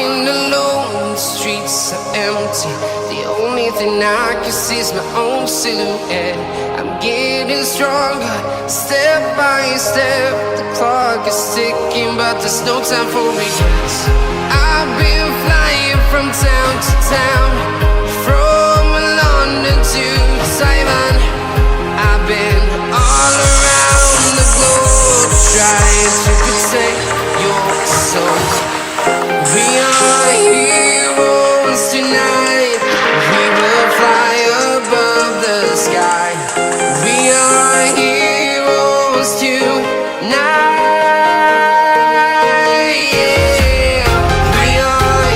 walking alone, the streets are empty. The only thing I can see is my own silhouette. I'm getting stronger, step by step. The clock is ticking, but there's no time for regrets. I've been flying from town to town, from London to Taiwan. I've been all around the globe, trying to protect your soul. We are heroes tonight. We will fly above the sky. We are heroes tonight. Yeah. We are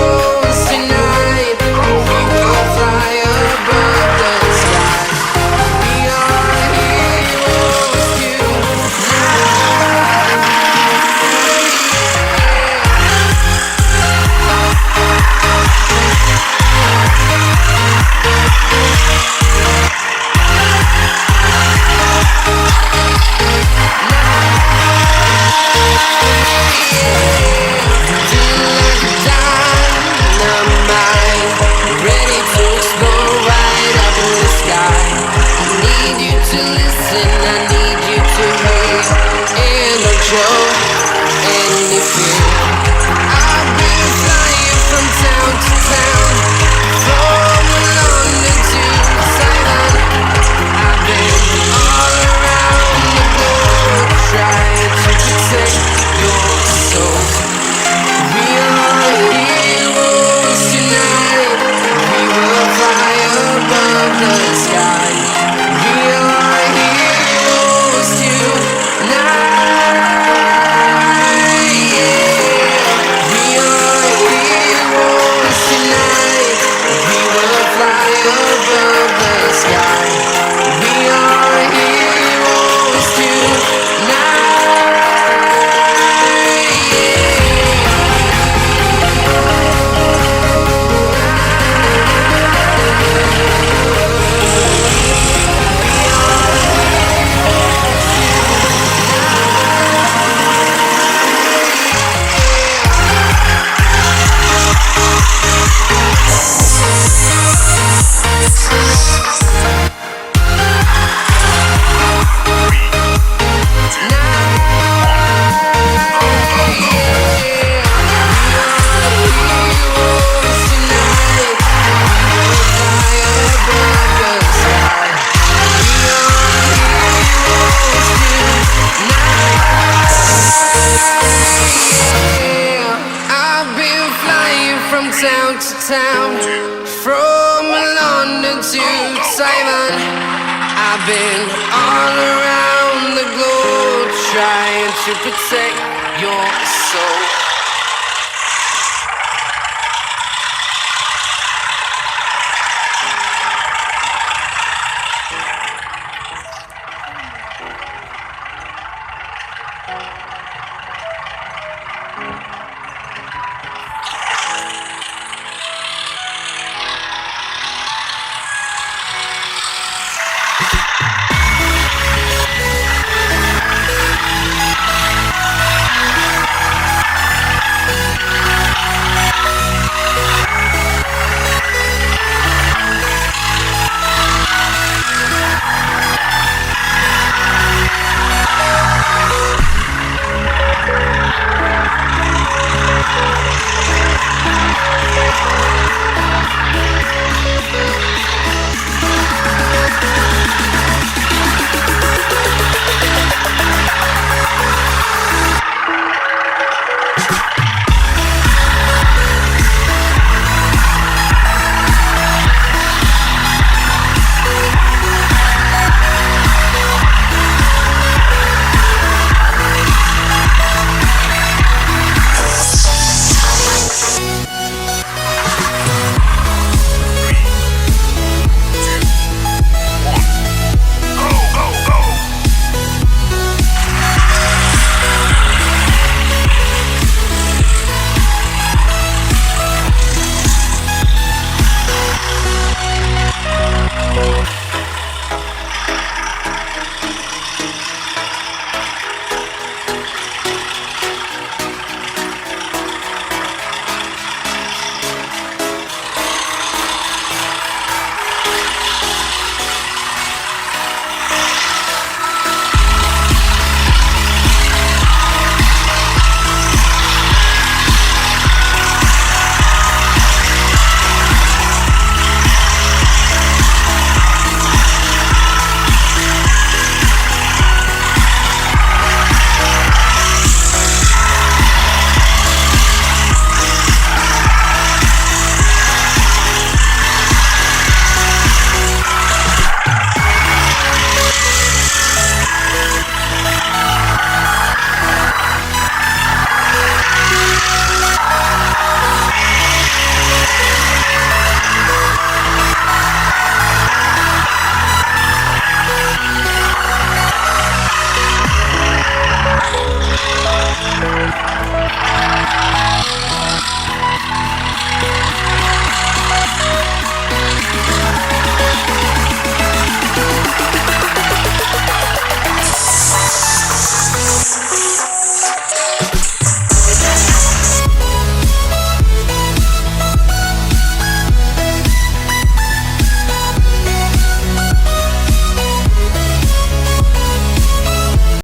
heroes tonight. We will fly above the sky. We are heroes town to town, from London to Taiwan. I've been all around the globe, trying to protect your soul.